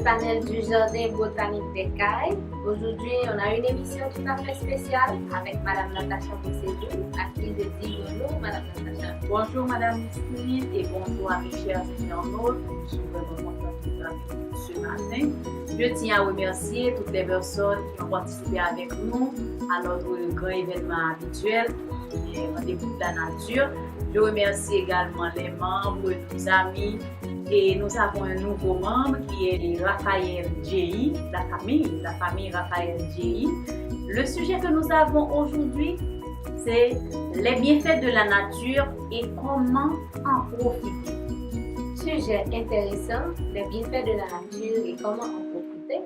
panel du Jardin botanique des Cayes. Aujourd'hui, on a une émission tout à fait spéciale avec Madame Natacha Boussédou, à qui je dis bonjour, Madame Natacha. Bonjour Madame Smith et bonjour à mes chers internautes. Je suis vraiment contente d'être avec vous ce matin. Je tiens à remercier toutes les personnes qui ont participé avec nous à notre grand événement habituel qui est Rendez-vous de la nature. Je remercie également les membres, nos amis, et nous avons un nouveau membre qui est Raphaël Djei, la famille Raphaël Djei. Le sujet que nous avons aujourd'hui, c'est les bienfaits de la nature et comment en profiter. Sujet intéressant, les bienfaits de la nature et comment en profiter.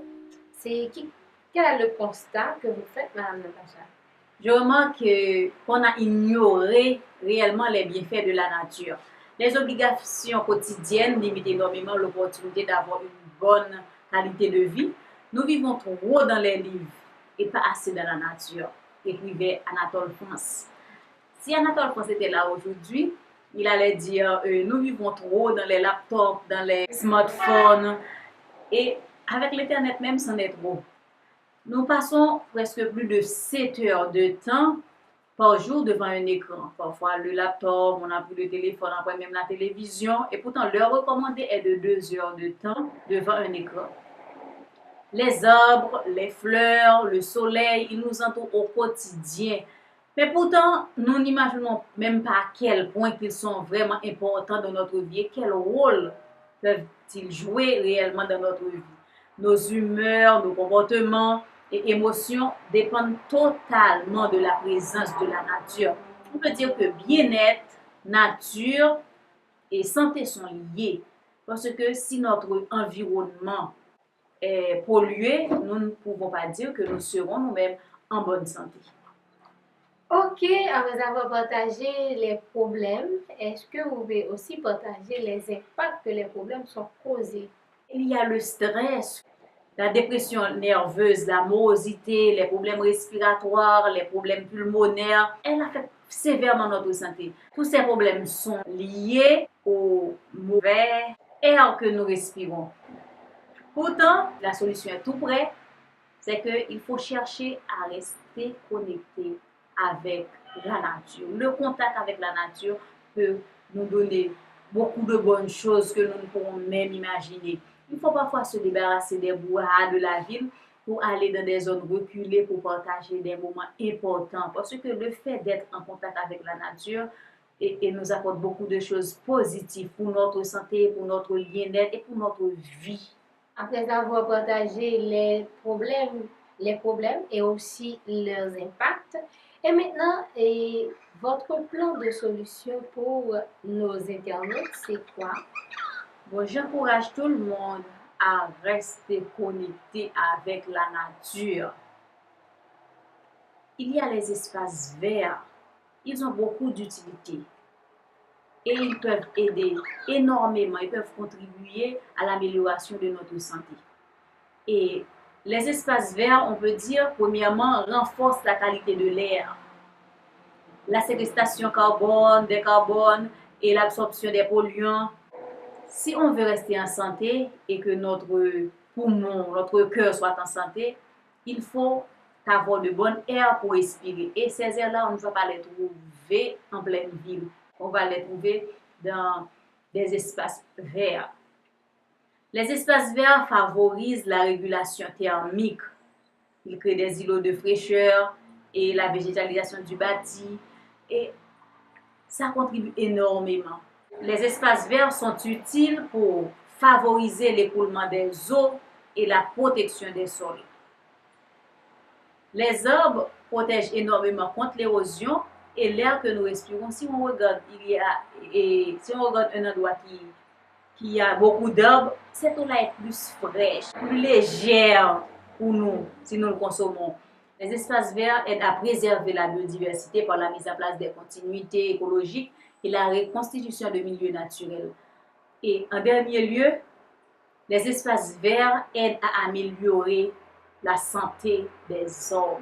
Quel est le constat que vous faites, Madame Natacha? Je remarque qu'on a ignoré réellement les bienfaits de la nature. Les obligations quotidiennes limitent énormément l'opportunité d'avoir une bonne qualité de vie. Nous vivons trop dans les livres et pas assez dans la nature, écrivait Anatole France. Si Anatole France était là aujourd'hui, il allait dire nous vivons trop dans les laptops, dans les smartphones, et avec l'internet même, c'en est trop. Nous passons presque plus de 7 heures de temps par jour devant un écran. Parfois le laptop, on a pris le téléphone, après même la télévision, et pourtant l'heure recommandée est de 2 heures de temps devant un écran. Les arbres, les fleurs, le soleil, ils nous entourent au quotidien. Mais pourtant, nous n'imaginons même pas à quel point ils sont vraiment importants dans notre vie et quel rôle peuvent-ils jouer réellement dans notre vie. Nos humeurs, nos comportements et émotions dépendent totalement de la présence de la nature. On peut dire que bien-être, nature et santé sont liés. Parce que si notre environnement est pollué, nous ne pouvons pas dire que nous serons nous-mêmes en bonne santé. Ok, après avoir partagé les problèmes, est-ce que vous pouvez aussi partager les impacts que les problèmes sont causés? Il y a le stress, la dépression nerveuse, la morosité, les problèmes respiratoires, les problèmes pulmonaires. Elle affecte sévèrement notre santé. Tous ces problèmes sont liés au mauvais air que nous respirons. Pourtant, la solution est tout près, c'est qu'il faut chercher à rester connecté avec la nature. Le contact avec la nature peut nous donner beaucoup de bonnes choses que nous ne pourrons même imaginer. Il faut parfois se débarrasser des brouhahas de la ville pour aller dans des zones reculées pour partager des moments importants. Parce que le fait d'être en contact avec la nature et nous apporte beaucoup de choses positives pour notre santé, pour notre bien-être et pour notre vie. Après avoir partagé les problèmes et aussi leurs impacts, et maintenant, votre plan de solution pour nos internautes, c'est quoi? Bon, j'encourage tout le monde à rester connecté avec la nature. Il y a les espaces verts. Ils ont beaucoup d'utilité. Et ils peuvent aider énormément, ils peuvent contribuer à l'amélioration de notre santé. Et les espaces verts, on peut dire, premièrement, renforcent la qualité de l'air. La séquestration des carbones et l'absorption des polluants. Si on veut rester en santé et que notre poumon, notre cœur soit en santé, il faut avoir de bon air pour respirer. Et ces airs-là, on ne va pas les trouver en pleine ville. On va les trouver dans des espaces verts. Les espaces verts favorisent la régulation thermique. Ils créent des îlots de fraîcheur et la végétalisation du bâti. Et ça contribue énormément. Les espaces verts sont utiles pour favoriser l'écoulement des eaux et la protection des sols. Les arbres protègent énormément contre l'érosion et l'air que nous respirons. Si on regarde, un endroit qui a beaucoup d'arbres, cette eau-là est plus fraîche, plus légère pour nous si nous le consommons. Les espaces verts aident à préserver la biodiversité par la mise en place des continuités écologiques et la reconstitution de milieux naturels. Et en dernier lieu, les espaces verts aident à améliorer la santé des hommes.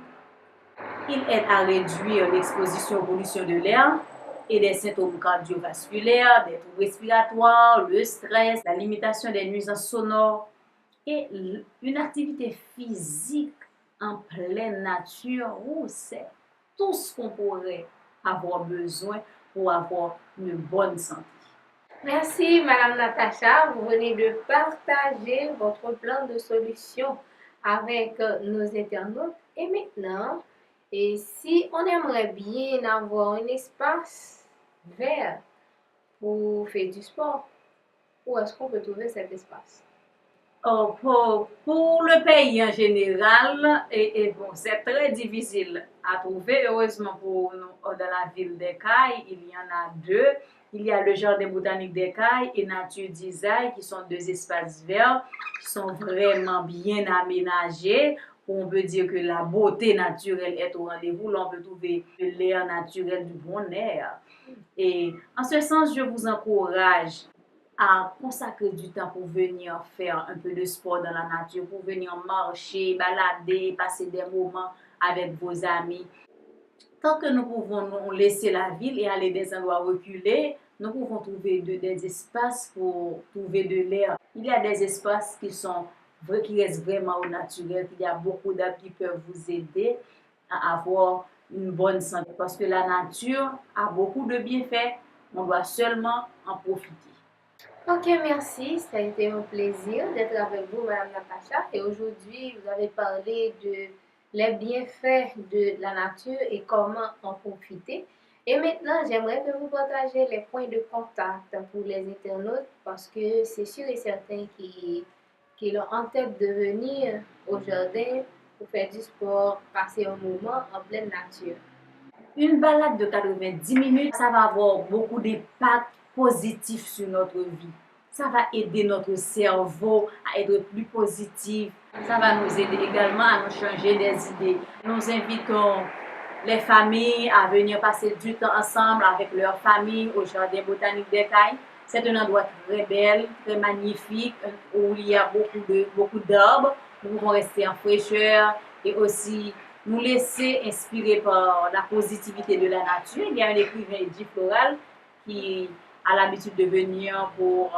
Ils aident à réduire l'exposition aux pollutions de l'air et des symptômes cardiovasculaires, des troubles respiratoires, le stress, la limitation des nuisances sonores. Et une activité physique en pleine nature, c'est tout ce qu'on pourrait avoir besoin pour avoir une bonne santé. Merci, Madame Natacha. Vous venez de partager votre plan de solution avec nos internautes. Et maintenant, et si on aimerait bien avoir un espace vert pour faire du sport, où est-ce qu'on peut trouver cet espace? Oh, pour le pays en général, bon, c'est très difficile à trouver. Heureusement pour nous, dans la ville d'Ecaille, il y en a deux. Il y a le Jardin botanique d'Ecaille et Nature Design, qui sont deux espaces verts qui sont vraiment bien aménagés. On peut dire que la beauté naturelle est au rendez-vous. Là, on peut trouver l'air naturel, du bon air. Et en ce sens, je vous encourage à consacrer du temps pour venir faire un peu de sport dans la nature, pour venir marcher, balader, passer des moments avec vos amis. Tant que nous pouvons nous laisser la ville et aller des endroits reculés, nous pouvons trouver des espaces pour trouver de l'air. Il y a des espaces qui restent vraiment au naturel. Il y a beaucoup d'arbres qui peuvent vous aider à avoir une bonne santé. Parce que la nature a beaucoup de bienfaits. On doit seulement en profiter. Ok, merci. Ça a été un plaisir d'être avec vous, Madame Natacha. Et aujourd'hui, vous avez parlé de les bienfaits de la nature et comment en profiter. Et maintenant, j'aimerais que vous partagiez les points de contact pour les internautes parce que c'est sûr et certain qu'ils ont en tête de venir au jardin pour faire du sport, passer un moment en pleine nature. Une balade de 90 minutes, ça va avoir beaucoup d'impact positif sur notre vie. Ça va aider notre cerveau à être plus positif. Ça va nous aider également à nous changer des idées. Nous invitons les familles à venir passer du temps ensemble avec leur famille au Jardin botanique d'Ecaille. C'est un endroit très bel, très magnifique, où il y a beaucoup d'arbres. Nous pouvons rester en fraîcheur et aussi nous laisser inspirer par la positivité de la nature. Il y a un écrivain Edith Floral qui a l'habitude de venir pour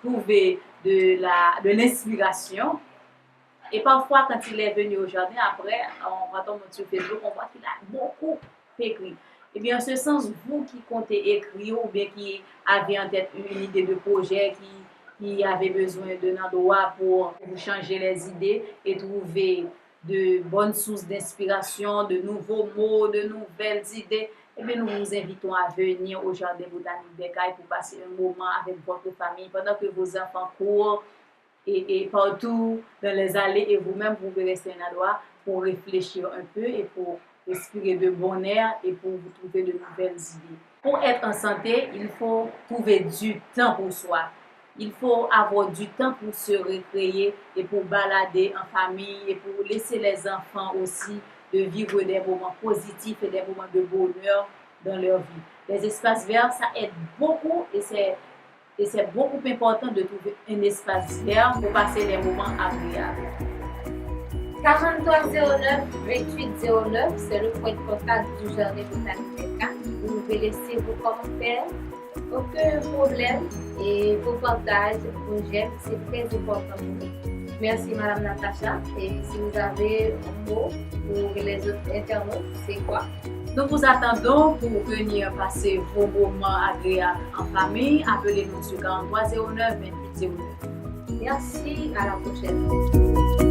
trouver de l'inspiration. Et parfois, quand il est venu au jardin, après, on tombe sur Facebook, on voit qu'il a beaucoup écrit. Et bien, en ce sens, vous qui comptez écrire ou bien qui avez en tête une idée de projet, qui avez besoin d'un endroit pour vous changer les idées et trouver de bonnes sources d'inspiration, de nouveaux mots, de nouvelles idées, eh bien, nous vous invitons à venir au Jardin botanique d'Ecaille pour passer un moment avec votre famille pendant que vos enfants courent et partout dans les allées et vous-même, vous pouvez rester un endroit pour réfléchir un peu et pour respirer de bon air et pour vous trouver de nouvelles idées. Pour être en santé, il faut trouver du temps pour soi. Il faut avoir du temps pour se récréer et pour balader en famille et pour laisser les enfants aussi de vivre des moments positifs et des moments de bonheur dans leur vie. Les espaces verts, ça aide beaucoup et c'est beaucoup important de trouver un espace vert pour passer des moments agréables. 4309 2809, c'est le point de contact du Jardin botanique d'Ecaille. Vous pouvez laisser vos commentaires, aucun problème, et vos partages, vos j'aime, c'est très important pour nous. Merci Madame Natacha. Et si vous avez un mot pour les autres internautes, c'est quoi? Nous vous attendons pour venir passer vos moments agréables en famille. Appelez-nous sur 4309 2809. Merci, à la prochaine.